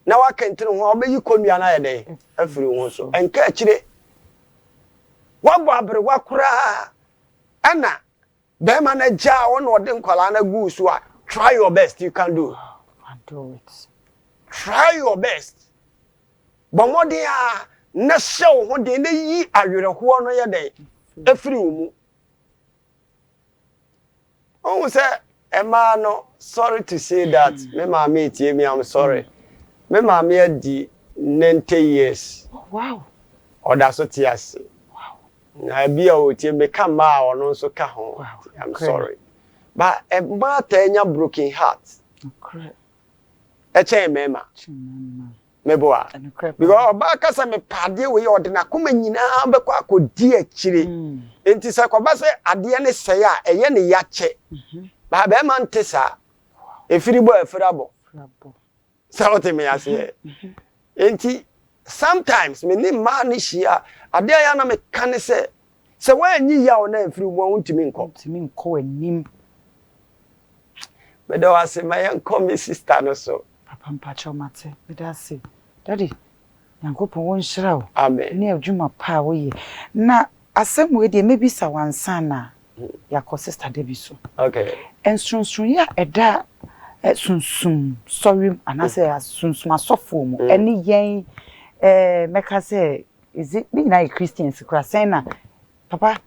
na wakantene ho obeyi konua na yede afiri ho so enka kire wabo abre wakura ana be ma na ja wona ode nkwala na gu so a try your best you can do. Do it. Try your best. Bomode a na hyew ho de na yi awerɛho no ye den afiri mu. Oh say Emma no sorry to say that me mama etie me I'm sorry. Me mama adi 90 years. Oh, wow. Oda so tiase. Wow. Na bia o tie me ka ma ono so ka ho. Wow. I'm sorry. But Emma tanya broken heart. Correct. Eche mema. meboa because oba kasa me pade we ode na koma nyina bekọ akodi akire enti se ko ba se ade ne sey a eye ne yache ba be man tesa efiribo efirabo sa ote me ase enti sometimes me ni ma ne hia ade ya na me kan se wa anyi ya ona efiribo wontimi nko anim me do ase my enko me sister no so papa mpacho mate me da ase daddy Yankopon won hyira wo amen ne adwuma pa wo ye na asem we de mebisa wansa na yakọ sister Debbie so okay ensunsun ya eda sunsum sorry anase sunsum asofo mu eni yen meka say is it me na Christians krasen na papa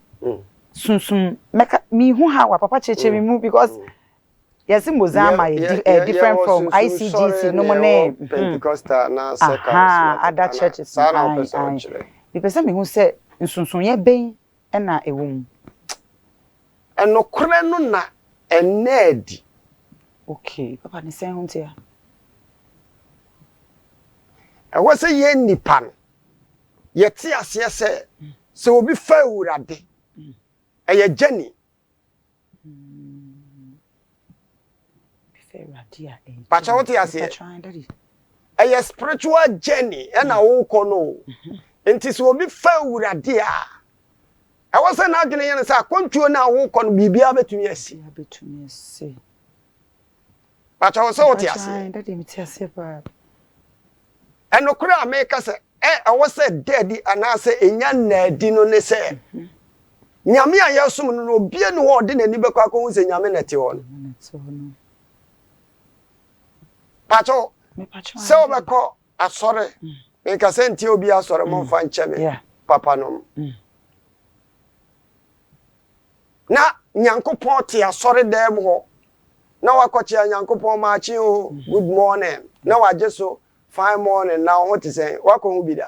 sunsum meka mi hu ha wa papa cheche mi mu because yes Mozama different from ICGC no money Pentecostal na second other churches the person me hu say nsunsun ye ben na ewum eno kore no na enedi okay papa ni sen hu tia ewo se ye nipa no ye ti ase se obi fa urade eye jeni Pacha what you say? A spiritual journey and a walk no. Enti so obi fa urade a. I was an agony and say kontuo na walk on bibia betumi asi. Pacha what you say? Daddy me tia say pa. And no kura make say I was said daddy and I say enya na di no ne say. Nyame ayesum no obi no wo de nani bekwa ko hu se nyame na te ho no. Pacho so beko asore me ka senti obi asore mo fa ncheme papa no na nyankopon te asore dem ho na wakoche nyankopon ma chi o good morning na waje so fine morning na ho te sen wako hu bi da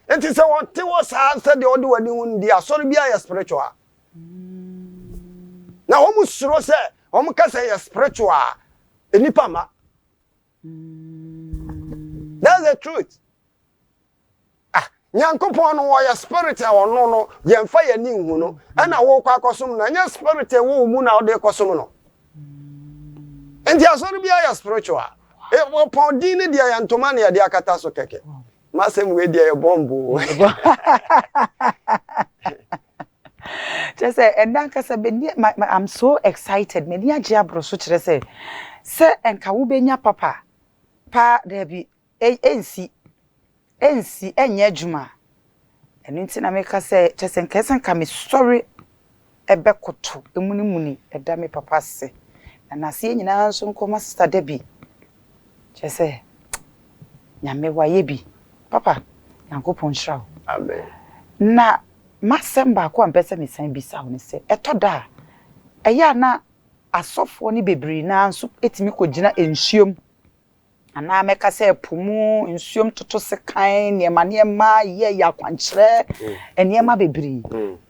enti se won te wo sa se de odi wani hu ndi asore bi ya spiritual na ho mu suro se ho mu ka se ya spiritual enipa ma that's the truth. Nyankopon no your spirit e wono no yemfa ya ni hu no na wo kwa kosom na nya spirit e wo mu na wo de kosom no enti asoro bia ya spiritual e wo pondin ne dia ya ntoma ne ya de akata so keke masem we dia ya bombo just say and then kasa be I'm so excited me dia je abro so kire say enka wo benya papa pa Debbie ensi enye adwuma enu nti na meka say chese nkesen ka me story ebekoto emunimuni eda me papa se na se nyina nso nkoma sister Debbie chese nyame waye bi papa Yankopon hira amen na masemba ko ampese me san bisa ho ne se etoda eya na asofo ni bebiri na nso etimi kogina ensuom ana meka se pumu ensuom toto sekan niema ye yakwankyere eniema bebiri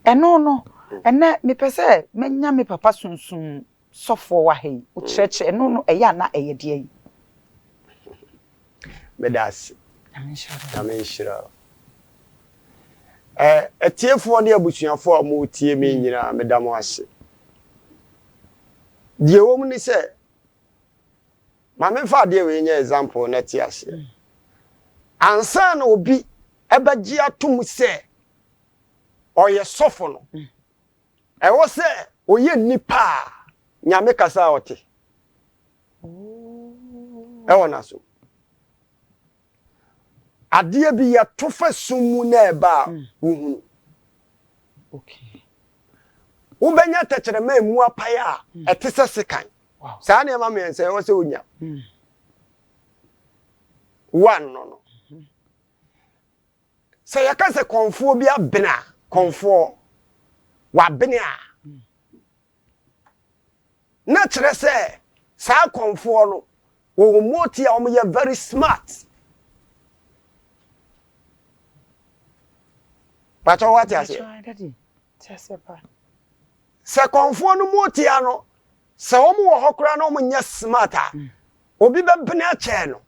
eno no ene me pese menya me papa sunsun sofo wa hei o cheche eno no eya na eye de yi medas amen shira etiefo ne abusuafo a mo tie me nyina medamo ase die wo mu ni se mame fa de we nya example na ti ase ansa na obi ebaji atum se oye sofo no e wo se oye nipa nyame kasa ote e wona so ade bi ya tofa sumu na eba wuhunu okay ubenya tachere ma emu apaya etese sekan sa na ma me se wo se onya one no se yakase konfo bi abena konfo wa bena na chere se sa konfo no wo moti a ye very smart but what you say daddy pa se konfo no moti a no se wo mo ho kra no mo nya smart a obi be bena che no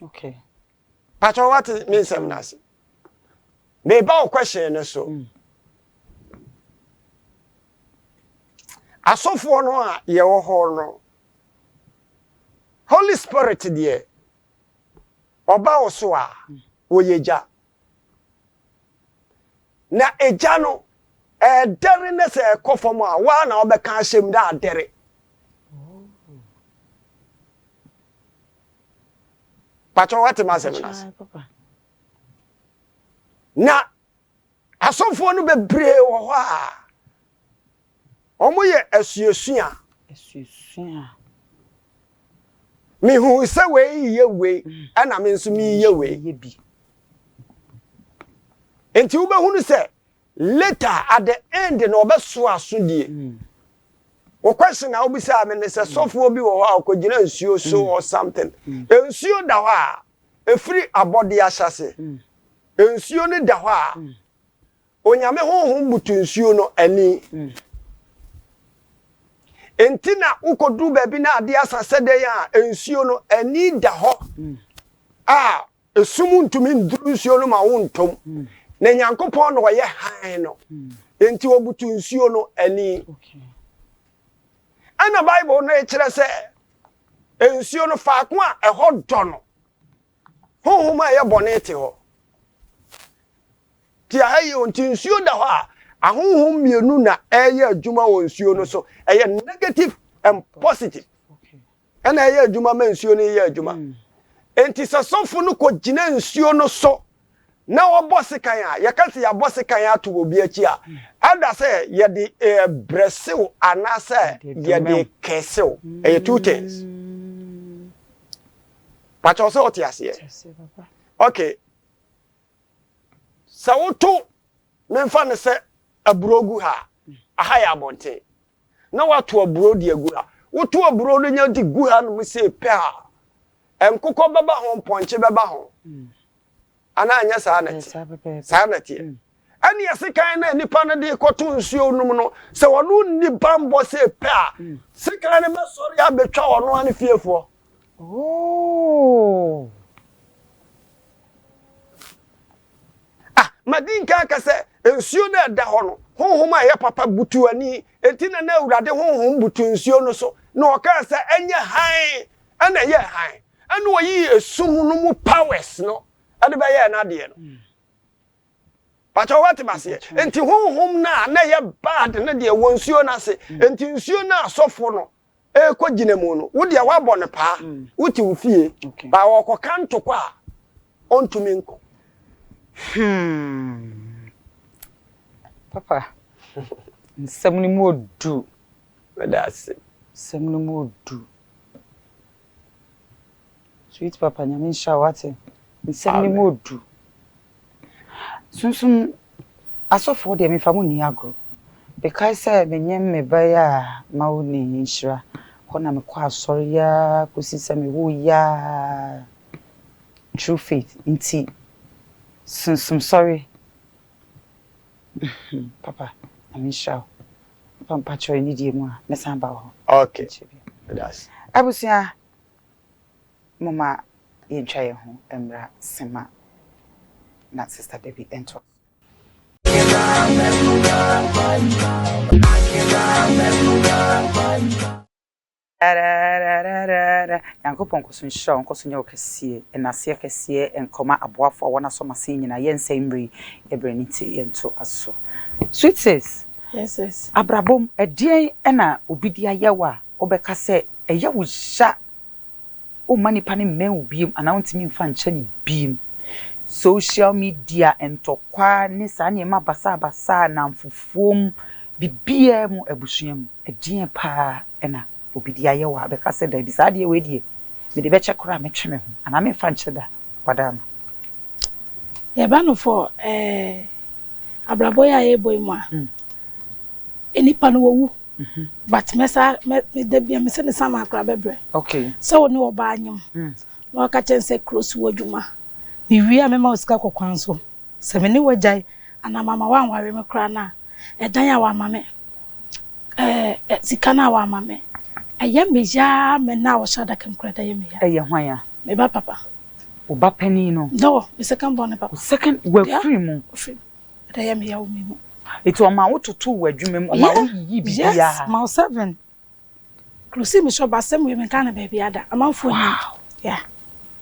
Okay. Pacho what means nasi. Me ba o question so. Asofo no a ye wo ho no. Holy Spirit there. Oba wo so a wo yeja. Na eja no dere ne se ekofom a wa na obeka ahyem da dere. Pacho what means nasi. Na asofo no bebre wo ho a omoye asuasua me hu se we ye we ana me nso me ye we bi enti wo be hunu se later at the end na obeso asodie wo question na obi say me se sofo bi wo ha akogina nsuo so or something nsuo da ho a efiri abode ahyase nsuo ne da ho a onyame honhom butu nsuo no ani entina ukodu baabi na ade asase de ya ensuo no ani da ho esumu ntumi nduru nsuo no ma wontom na nyankopon no ye han no enti obutu nsuo no ani ana bible no e kire se ensuo no faako a eho do no honhom a ye bone te ho ti ayi onti nsuo da ho a ahonhom mienu na eye adwuma wo nsuo no so eye negative and positive ana eye adwuma ma nsuo no eye adwuma enti sasofo no ko gina nsuo no so na wo bosikan a ye ka se ya bosikan ato obi achi a ada se ye de bresew ana se ye de kesew eye two things pacho so otiase okay sawoto memfa ne se abrogu ha aha ya bonte na wato abro di agu ha woto abro no nya di gu ha no se pe a enkokọ baba ho ponche baba ho ana anya sa na tie ani yesikan na nipa na de koto nsuo num no se wono ni bambo se pe a sikan ne mesori abetwa wono ane fiefo madinka ka se nsuo na da ho no honhom a ye papa butu ani entina na awurade honhom butu nsuo no so na o ka se enye han ana ye han ana oyi esum no mu powers no ade ba ye na de no pacho what mase enti honhom na ye bad na de won nsuo na se enti nsuo na asofo no e ko ginemu no wo de wa bɔ ne pa wuti wo fie ba wo ko kanto kwa ontumi nko Papa, nsɛm mu odu. That's it. Nsɛm mu odu. Sweet papa, nyame nhyia wate. Nsɛm mu odu. Sunsun asɔfo de me fa mu ni agro. Because menye me ba ya ma wo ni nhyira. Ho na me kɔ asɔre ya, kosi sɛ me wo ya. True faith nti. Sunsun sorry. Papa, I'm sure. Papa, try need you more. Mesan ba ho. Okay. That's. Abusia mama yentwa ye ho emra sema na sister Debbie ento. Yankopon kosun show kosun ye okese enase kese enkoma aboafo wona so mase nyina ye nsembri ebreniti yento aso. Sweet sis. Yes. Abrabom edien na obidia yewa obeka se eya wo sha o manipa ne men obiem ana wontimi mfa nche ne biem. Social media entokwa ne sa ne ma basa na mfufuom bibia mu abusuam edien pa na obidia yewa abeka se da bisa de we die me de be chekora me tweme ho ana me fa nche da padama ye ba no for abrabo ya ye boy mu a enipa no wu but mesa me de bia me se ne sama akra bebre okay so ni oba anyim no ka chense close wodwuma mi wi a me ma osika kokwan so se me ni wajai ana mama wan ware me kra na edan ya wa mame sika na wa mame ayam meja me na wo shada kem kra da yem ya eye hwan ya me ba papa Oba penny no. No, the second born papa. Second we free mu. Free. But I am here with me. It o ma wo toto wadwuma mu, o ma wo yi bibia. Yes, my 7. Close me shop asem we me kan baby ada. Amanfo ni. Yeah.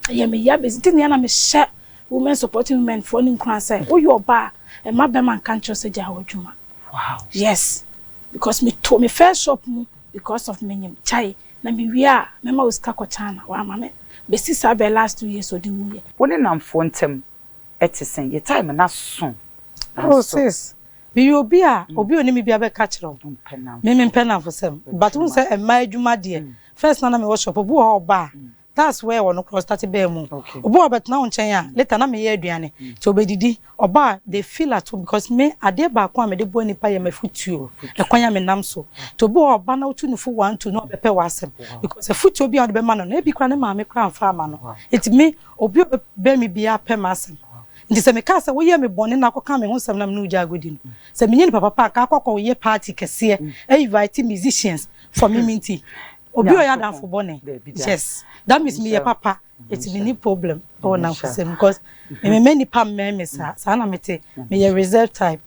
I am here be tin ya na me share women supporting women for nin kran say. O yo ba e ma be man kan cho se ja wadwuma. Wow. Yes. Because me to me first shop mu because of me nyim chai na me wia me ma uska ko chana wa ma me. Be sisa be last 2 years odi wu ye. Woni namfo ntem etisen ye time na so. Oh sis. Be obi oni mi bia be ka kire. Me penam for sem. But won say e ma adwuma de. First na me workshop obu ho ba. That's where one cross started be mu. Obu obet na won chen later na me ye aduane. To obedidi oba they feel at home because me ade ba kwa me de bo nipa ye mafutuo. E kwanya me nam so. To obu oba na otu nufu 1 2 no be pe wasem because e futuo bi on be ma no na e bi kwa ne ma me kwa amfa ma no. It me obi be me bia pe masem. Nti se me ka se wo ye me bone na akoka me ho sem na me no gya agodi no. Se me nyi papa pa ka akokọ ye party kese e invite musicians for me minti. Obi o ya dan for bone. Yes. That means me papa it's me ni problem or na for sem because me many pam me sa na mete me ye reserve type.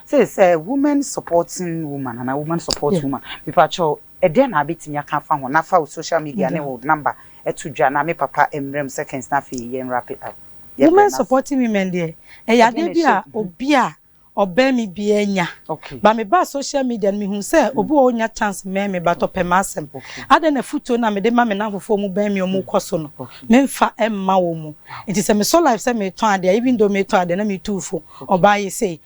Says woman supporting woman and a woman support woman. People cho e dey na abetimi aka fa ho na fa social media ne wo number etudwa na me papa emrem seconds na fi ye wrap it up. Women supporting women there. E ya de bia obi a oba mi bia nya. Ba me ba social media me hu say obi o nya chance me ba to pemasem. Ade na futo na me de ma me na fofo mu ba mi o mu koso no. Me mfa emma wo mu. It is me so life say me ton ade even though me ton ade na me tufo. Oba ye say.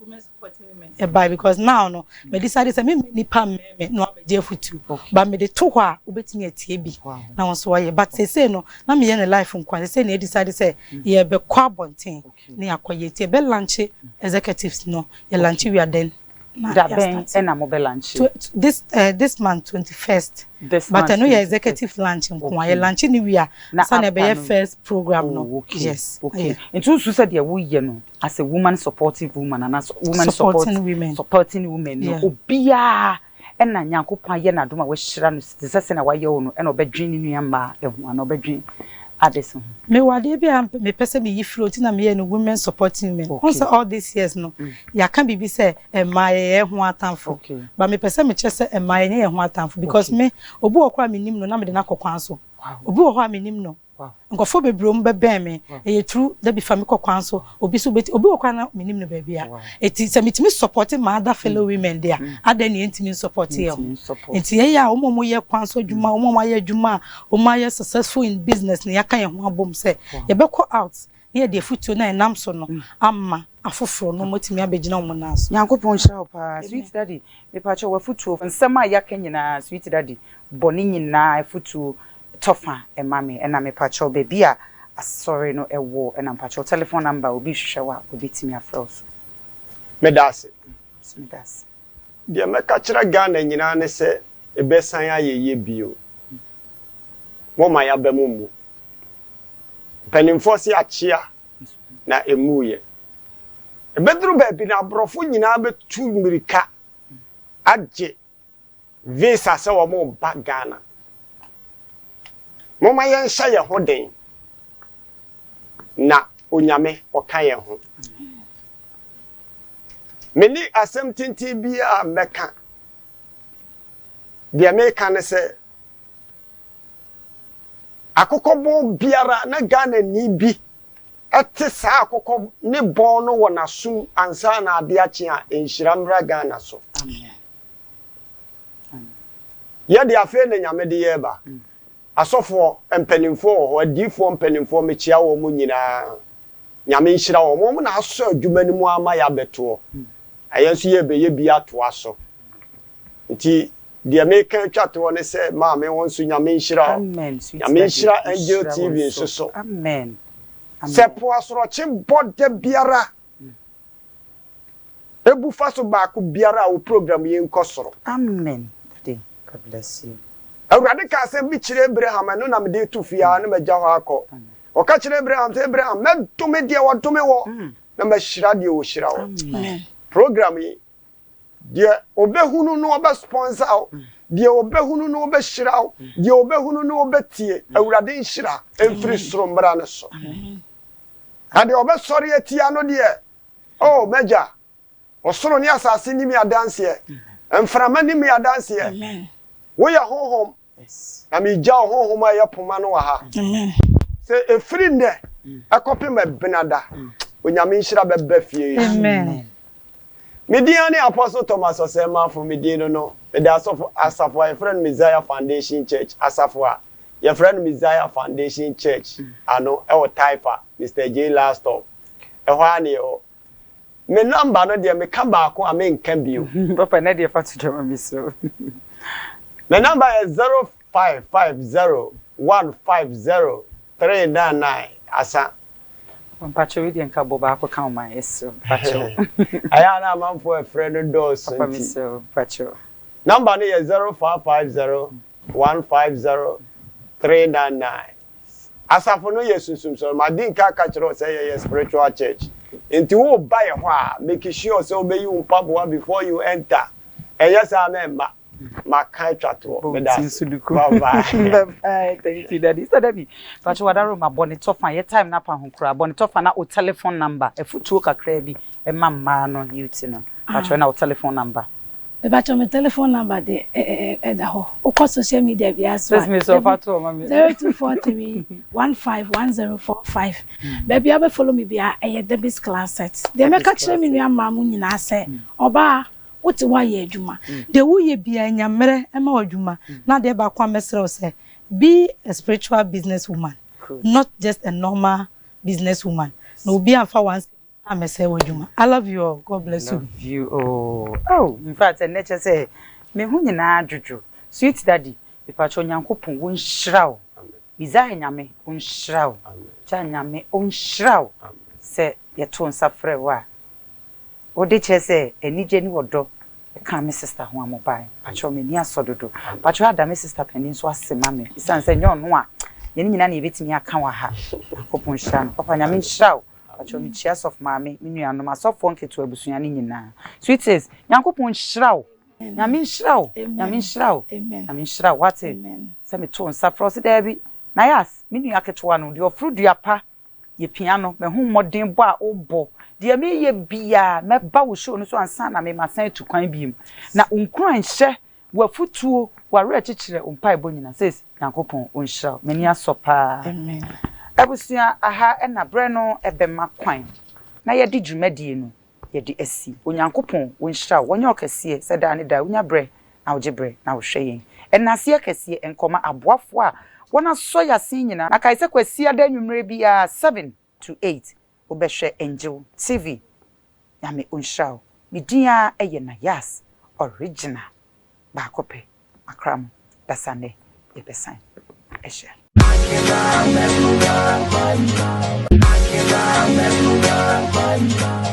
Women supporting women. By because now no me decided say me nipa me no abeje futu. But me de to ho a obetimi atie bi. Na won so why but say no na me ye ne life nkwa say na decided say ye be kwa bonten na yakoye tie be lunch executives no ye lunch we are then that ben na mobile lunch this month 21st but I know your executive lunch nkwa ye lunch ni we are na be your first program no. Yes. Okay. Into so said you ye no as a woman supportive woman and as woman supporting women no obia na nyankopon ye na doma we hira no sese na waye wo no na obedwin ni nuama ehu na obedwin adeso me wade bia me pese me yifro ti na me ye no women supporting women also all these years no ya kan bibi say emaye ehu atamfo but me pese me chese emaye ne ehu atamfo because me obu okwa me nim no na me de na kokwan so obu okwa me nim no nkofo bebrom beben me e true da bi fa me kokwan so obi so beti obi okwa na me nim no ba bia eti se metimi supporting my other fellow women there ada ne ntimi support here enti ye ya omo ye kwan so djuma omo ye djuma omo ye successful in business ne yakan ye ho abom se ye be call out ye de futuo na enam so no amma afoforo no motimi abegina omo na so nyankopon hira pa sweet daddy me pa cho wa futuo nsema yakan nyina sweet daddy boni nyina futuo tofa emame ena me pacho baby a sorry no ewo ena pacho telephone number obi hwehwa obi timi afros medase dia meka kira Ghana nyina ne se ebesan ayeye bio moma ya bemumu penimfo si achia na emuye ebedru baby na brofo nyina betu mirika agye visa se wo mo ba Ghana moma yen hya ye ho den na onyame oka ye ho meni asem tinti bi a meka de America ne se akokobo biara na Ghana ni bi ete sa akokọ ne bon no wona sum ansa na ade ache a enhyiramra Ghana so amen ya de afa ne nyame de ye ba asofo empanimfo ho adifo empanimfo mechia wo mu nyina nyame nhyira wo mo na aso adwuma ni mu ama ya beto ayenso ye be ye bi ato aso nti de America twato ne se ma me won su nyame nhyira amen nyame nhyira Angel TV nso amen se po asoro chi bode biara ebu faso ba ko biara wo program ye nkosoro amen God bless you. Awurade ka se bi kire Abraham no na me de tufia na magya ho akọ. O ka kire Abraham se Abraham medome de wodome wo na mahira de wo hira wo. Amen. Program yi de obehunu no oba sponsor die obehunu no obehiraw die obehunu no obetie awurade nhira emfiri soro mbra ne so ade obesori atia no de oh meja osoro ni asase ni mi adanse emframa ni mi adanse Amen. wo ya honhom na mi ja honhom aye poma no wa ha Amen. se efiri nde akope mabinada onyame nhira bebe fie Amen. Mediani Apostle Thomas Osema from Medino no. The Asafwa, your friend Messiah Foundation Church, Asafwa, your friend Messiah Foundation Church. I know our typer, Mr. J. Last stop. A one year. Me number no dear me come back I mean can be you. Papa na dey fat to jama me so. The number is 0550-150-399. Asa. Pacho we dey nka boba akọ kan ma eso. Pacho. Aya na man for a friend doors. Papa me so pacho. Number is 0550-150-399. Asafo no yesusum so ma din ka kire say ye spiritual church. Enti wo buy ho a make sure say obey you mpaboa before you enter. Yes amemba. Ma kai twato me da. Bye bye. Bye. Thank you daddy. So daddy. Pacho wadaro ma boni tofa ye time na pa honkura boni tofa na o telephone number e futuo kakra bi e mamma no youth no. Pacho na o telephone number. But my telephone number de the ho. O social media bi aso. Let's me so fato mama. 0243-151045. Baby I follow me bi a Debbie's class set. They make a chere me nua mamu nyina se. Oba what why ye adwuma. De wo ye bia nyamere ema adwuma. Na de ba kwa mesre say be a spiritual businesswoman. Not just a normal businesswoman. No be am for once I say adwuma. I love you all. God bless you. Love you. Oh, in fact, and nature say me hu nyina adwojo. Sweet daddy, ipacho nyankopon won hiraw. Bizai nyame won hiraw. Cha nyame won hiraw. Se ye to nsafre wa. Odi che se enije ni wodo. E kan me sister ho amobai. Pacho me ni asododo. Pacho ada me sister penin so asema me. Isan se nyon no a. Ye nyina na yebetimi aka wa ha. Kopon hira no. Papa nyame hiraw. Pacho mi cheers of mama, mi nuanom asofo nketo abusua ni nyina. Sweet is, Nyankopon hiraw. Nyame hiraw. Nyame hiraw. Amen. Nyame hiraw. What? Amen. Se me to nsafro se da bi. Na yas, mi nua ketewa no, de ofru duapa. Ye piano, me hu modern bo a obo. De me ye bia, me ba wo show no so ansa na me masan tu kwan biem. Na unkran hye wafutuo, ware akikire umpa ebo nyina. Says Nyankopon onhiraw. Meni asopa. Amen. Abusua aha na bre no ebema kwan na ye di dwumadie no ye di asi onyankopon wonhira wonye okese se da ne da wonya bre na woje bre na wohwe yen enase akese enkoma aboafo a wona so yase nyina na kai se kwasi da nwumre bia 7 to 8 obehwe Angel TV nyame onhira midia eye na yas original ba kope akram dasane ye besan ehye I can't remember.